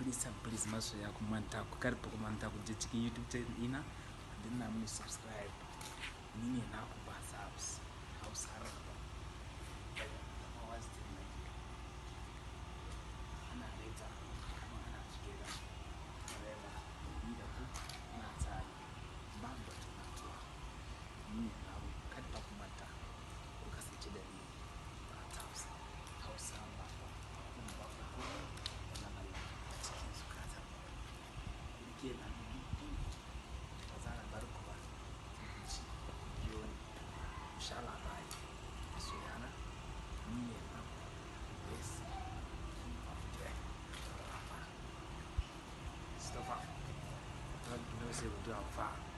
please masoya ku manta ku karfa ku manta ku je cikin YouTube channel ina ku danna mini subscribe. Ni ne naku ba sabs Hausa Raba. Ana later kuma ana together. Forever. Ni da ku na tare. Ba mu da tunatuwa. Ni ne naku karfa ku manta ku kasance da ni ba sabs Hausa Raba. Kuma ba ku ko wannan Allah a cikin zukatan ku. Ke nan ba za na bar ku ba. Ci biyo ni. Insha Allah bai. Soyana ni ne naku. Yes. Mustafa. God knows it will do our far.